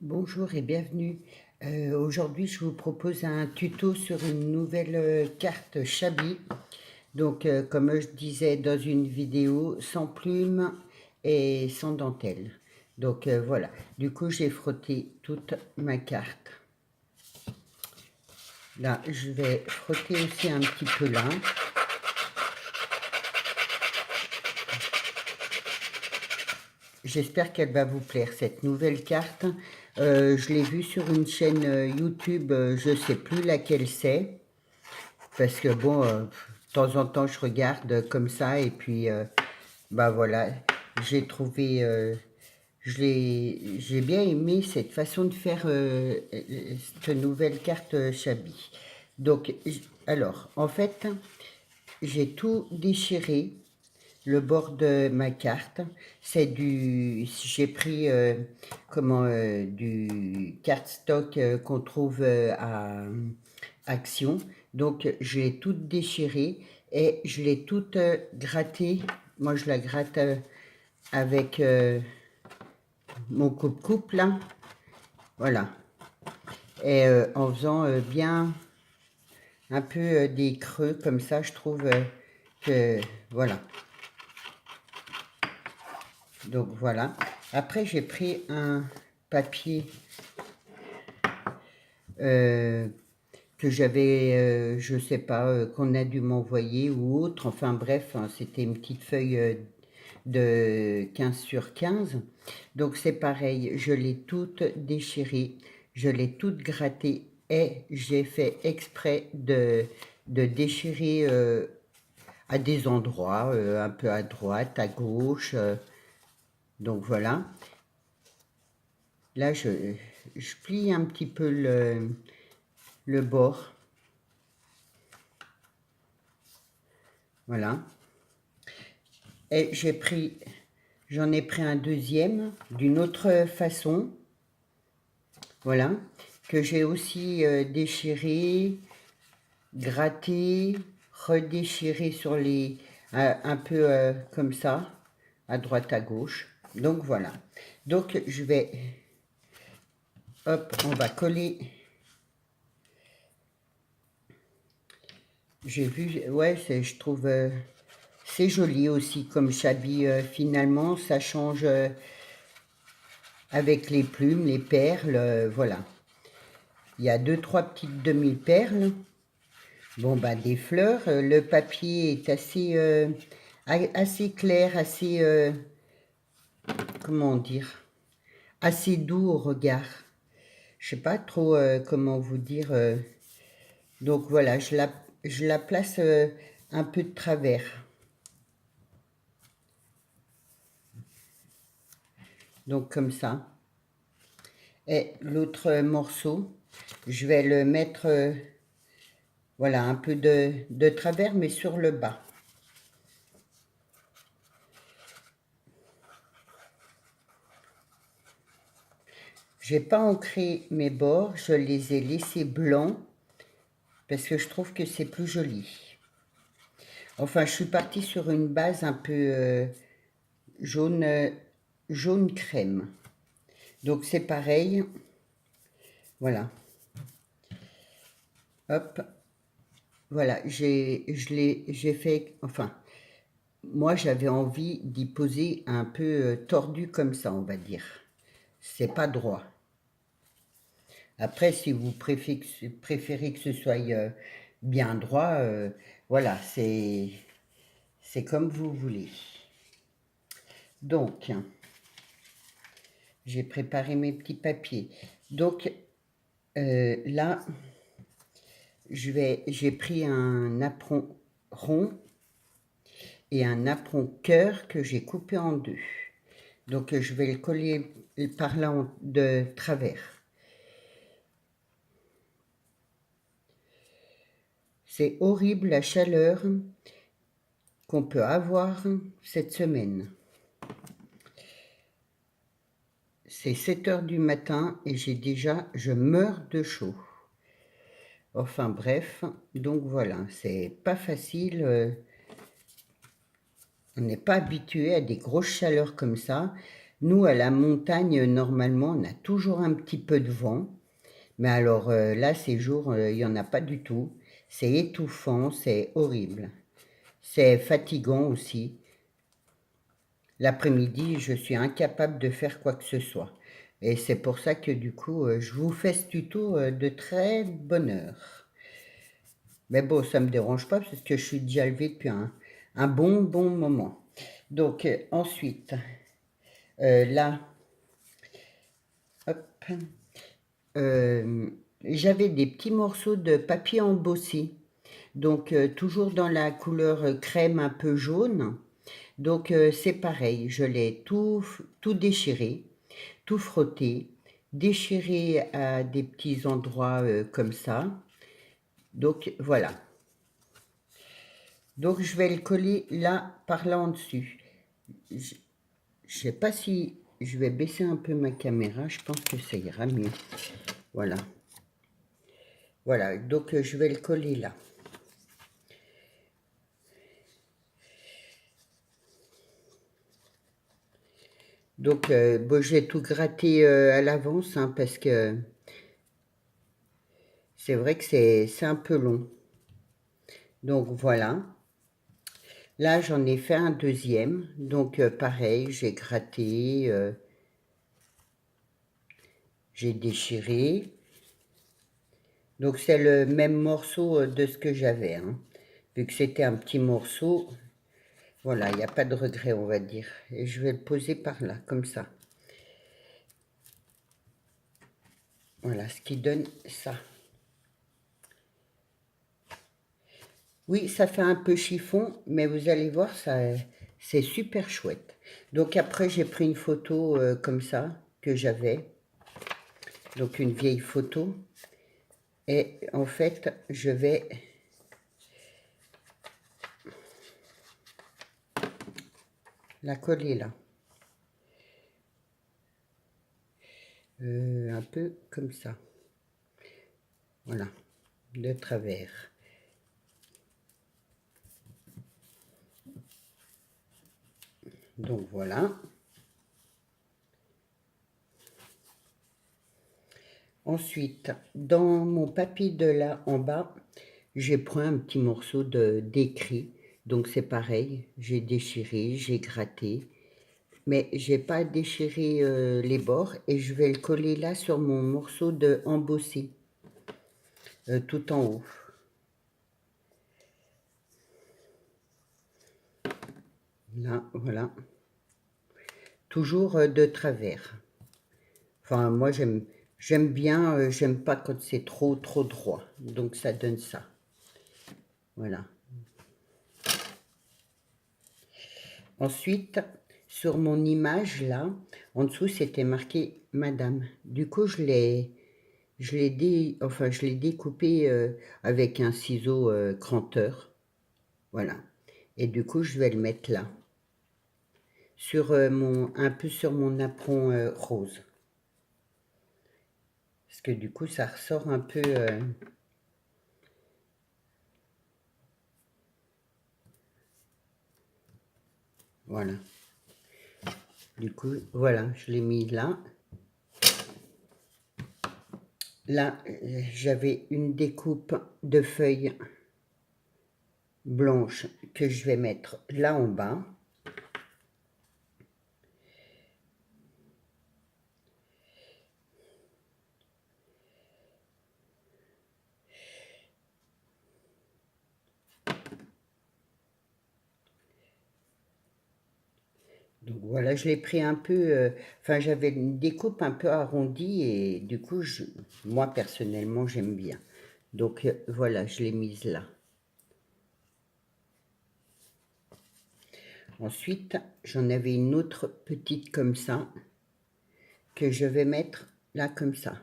Bonjour et bienvenue. Aujourd'hui, je vous propose un tuto sur une nouvelle carte Chabi. Donc, comme je disais dans une vidéo, sans plumes et sans dentelle. Donc, voilà. Du coup, j'ai frotté toute ma carte. Là, je vais frotter aussi un petit peu là. J'espère qu'elle va vous plaire, cette nouvelle carte. Je l'ai vue sur une chaîne YouTube, je ne sais plus laquelle c'est. Parce que bon, de temps en temps, je regarde comme ça et puis, bah voilà, j'ai trouvé, j'ai bien aimé cette façon de faire cette nouvelle carte Chabi. Donc, alors, en fait, j'ai tout déchiré, le bord de ma carte. C'est j'ai pris, du cardstock qu'on trouve à Action. Donc, je l'ai toute déchirée et je l'ai toute grattée. Moi, je la gratte avec mon coupe-coupe, là. Voilà. Et en faisant bien un peu des creux, comme ça, je trouve que... Voilà. Donc, voilà. Après, j'ai pris un papier euh, que j'avais, je sais pas, qu'on a dû m'envoyer ou autre. Enfin bref, hein, c'était une petite feuille de 15 sur 15. Donc c'est pareil, je l'ai toute déchirée, je l'ai toute grattée et j'ai fait exprès de déchirer à des endroits, un peu à droite, à gauche. Donc voilà. Là, je plie un petit peu le bord. Voilà. Et j'en ai pris un deuxième d'une autre façon. Voilà. Que j'ai aussi déchiré, gratté, redéchiré sur les... un peu comme ça, à droite, à gauche. Donc voilà. Donc je vais... Hop, on va coller... J'ai vu... Ouais, je trouve... c'est joli aussi comme Chabi. Finalement, ça change avec les plumes, les perles. Voilà. Il y a deux, trois petites demi-perles. Bon, bah, des fleurs. Le papier est assez clair, assez, comment dire, assez doux au regard. Je sais pas trop comment vous dire. Donc voilà, je la place un peu de travers. Donc comme ça. Et l'autre morceau, je vais le mettre, voilà, un peu de travers, mais sur le bas. J'ai pas ancré mes bords, je les ai laissés blancs parce que je trouve que c'est plus joli. Enfin, je suis partie sur une base un peu jaune, jaune crème. Donc c'est pareil, voilà. Hop, voilà, j'ai fait, enfin, moi j'avais envie d'y poser un peu tordu comme ça, on va dire. C'est pas droit. Après, si vous préférez que ce soit bien droit, voilà, c'est comme vous voulez. Donc, j'ai préparé mes petits papiers. Donc, là, j'ai pris un apron rond et un apron cœur que j'ai coupé en deux. Donc, je vais le coller par là de travers. C'est horrible la chaleur qu'on peut avoir cette semaine. C'est 7 heures du matin et je meurs de chaud. Enfin bref, donc voilà, c'est pas facile. On n'est pas habitué à des grosses chaleurs comme ça. Nous, à la montagne, normalement, on a toujours un petit peu de vent. Mais alors là, ces jours, il n'y en a pas du tout. C'est étouffant, c'est horrible. C'est fatigant aussi. L'après-midi, je suis incapable de faire quoi que ce soit. Et c'est pour ça que du coup, je vous fais ce tuto de très bonne heure. Mais bon, ça ne me dérange pas parce que je suis déjà levé depuis un bon moment. Donc ensuite, là, hop, euh, j'avais des petits morceaux de papier embossé. Donc toujours dans la couleur crème un peu jaune. Donc c'est pareil, je l'ai tout déchiré, tout frotté, déchiré à des petits endroits comme ça. Donc voilà. Donc je vais le coller là, par là en dessus. Je ne sais pas si je vais baisser un peu ma caméra, je pense que ça ira mieux. Voilà. Voilà, donc je vais le coller là. Donc bon, je vais tout gratter à l'avance hein, parce que c'est vrai que c'est un peu long. Donc voilà. Là, j'en ai fait un deuxième. Donc pareil, j'ai gratté, j'ai déchiré. Donc c'est le même morceau de ce que j'avais. Hein. Vu que c'était un petit morceau, voilà, il n'y a pas de regret, on va dire. Et je vais le poser par là, comme ça. Voilà, ce qui donne ça. Oui, ça fait un peu chiffon, mais vous allez voir, ça, c'est super chouette. Donc après, j'ai pris une photo comme ça, que j'avais. Donc une vieille photo. Et en fait, je vais la coller là. Un peu comme ça. Voilà, de travers. Donc voilà. Ensuite, dans mon papier de là en bas, j'ai pris un petit morceau d'écrit. Donc c'est pareil, j'ai déchiré, j'ai gratté. Mais j'ai pas déchiré les bords et je vais le coller là sur mon morceau de embossé. Tout en haut. Là, voilà. Toujours de travers. Enfin, moi, j'aime bien, j'aime pas quand c'est trop droit. Donc, ça donne ça. Voilà. Ensuite, sur mon image, là, en dessous, c'était marqué Madame. Du coup, je l'ai découpé avec un ciseau cranteur. Voilà. Et du coup, je vais le mettre là. Sur un peu sur mon apron rose. Parce que du coup, ça ressort un peu... voilà. Du coup, voilà, je l'ai mis là. Là, j'avais une découpe de feuilles blanches que je vais mettre là en bas. Donc voilà, je l'ai pris un peu... enfin, j'avais une découpe un peu arrondie et du coup, moi, personnellement, j'aime bien. Donc voilà, je l'ai mise là. Ensuite, j'en avais une autre petite comme ça, que je vais mettre là comme ça.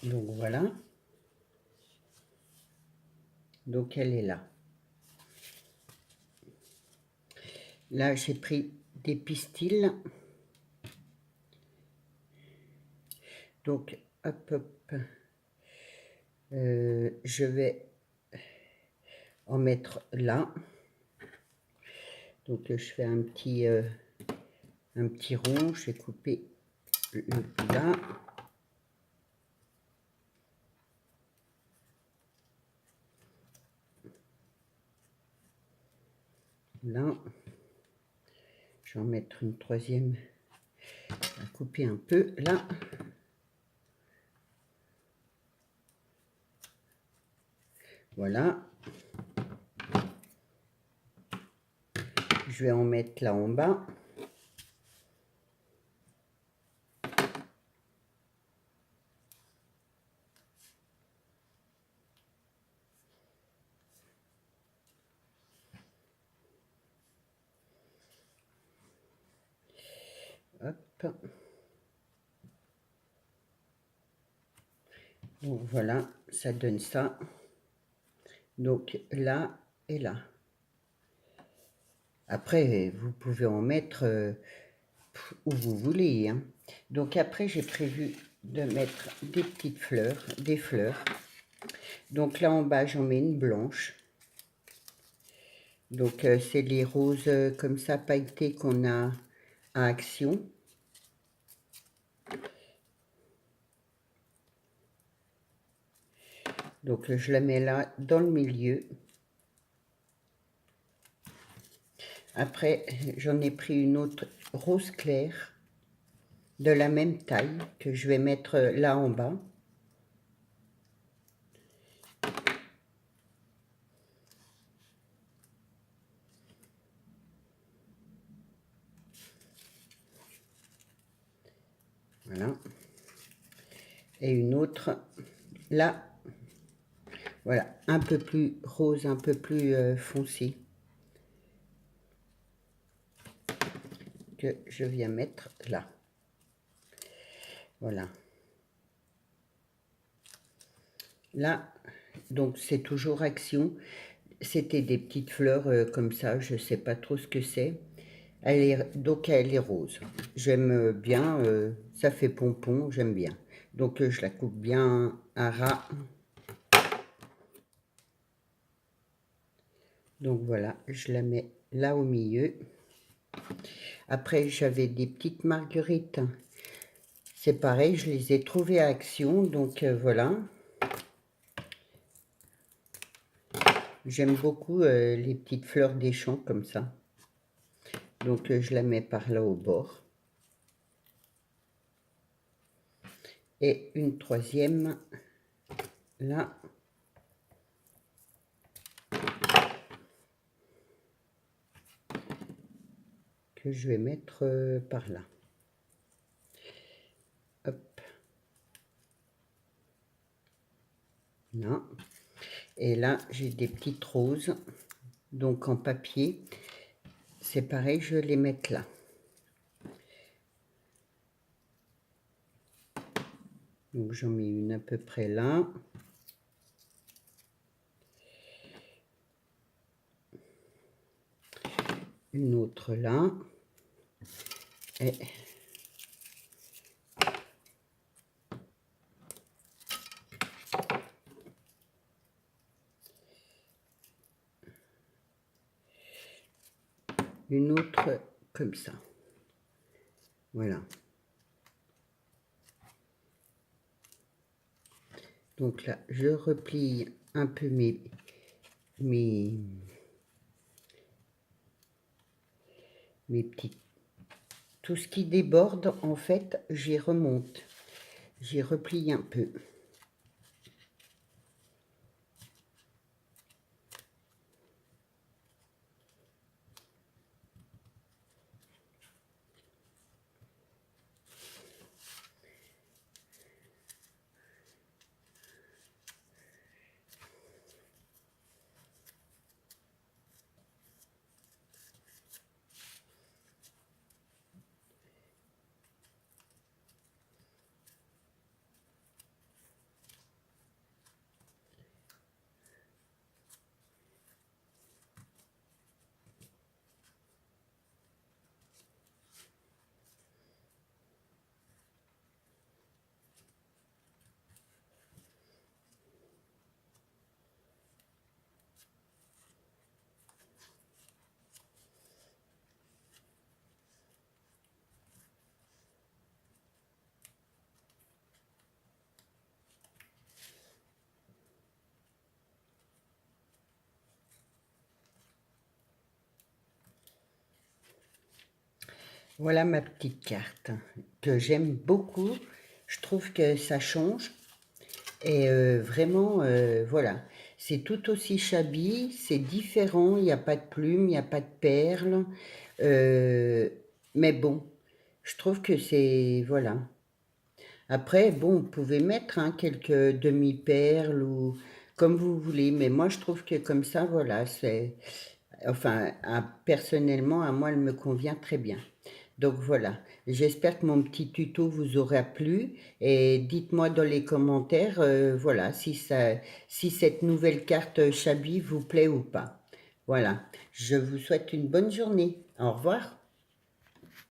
Donc voilà. Donc elle est là. Là, j'ai pris des pistils. Donc, hop, hop. Je vais en mettre là. Donc, je fais un petit rond. Je vais couper le bout là. Là. Je vais en mettre une troisième. À couper un peu là. Voilà. Je vais en mettre là en bas. Hop. Donc voilà, ça donne ça. Donc là et là. Après, vous pouvez en mettre où vous voulez, hein. Donc après, j'ai prévu de mettre des petites fleurs, des fleurs. Donc là en bas, j'en mets une blanche. Donc c'est les roses comme ça pailletées qu'on a à Action. Donc je la mets là dans le milieu. Après, j'en ai pris une autre rose claire de la même taille que je vais mettre là en bas. Voilà. Et une autre là. Voilà, un peu plus rose, un peu plus foncé. Que je viens mettre là. Voilà. Là, donc c'est toujours Action. C'était des petites fleurs comme ça, je ne sais pas trop ce que c'est. Donc elle est rose. J'aime bien, ça fait pompon, j'aime bien. Donc je la coupe bien à ras. Donc voilà, je la mets là au milieu. Après j'avais des petites marguerites. C'est pareil, je les ai trouvées à Action, donc voilà. J'aime beaucoup les petites fleurs des champs comme ça. Donc je la mets par là au bord. Et une troisième là. Que je vais mettre par là. Hop. Là. Et là, j'ai des petites roses. Donc en papier. C'est pareil, je vais les mettre là. Donc j'en mets une à peu près là. Une autre là. Et une autre comme ça. Voilà. Donc là, je replie un peu mes petites... Tout ce qui déborde, en fait, j'y remonte. J'y replie un peu. Voilà ma petite carte que j'aime beaucoup. Je trouve que ça change et vraiment, voilà. C'est tout aussi shabby, c'est différent, il n'y a pas de plumes, il n'y a pas de perles. euh, mais bon, je trouve que c'est, voilà. Après, bon, vous pouvez mettre hein, quelques demi-perles ou comme vous voulez, mais moi je trouve que comme ça, voilà, c'est, enfin, personnellement, à moi, elle me convient très bien. Donc voilà, j'espère que mon petit tuto vous aura plu et dites-moi dans les commentaires, voilà, si cette nouvelle carte Chabi vous plaît ou pas. Voilà, je vous souhaite une bonne journée. Au revoir.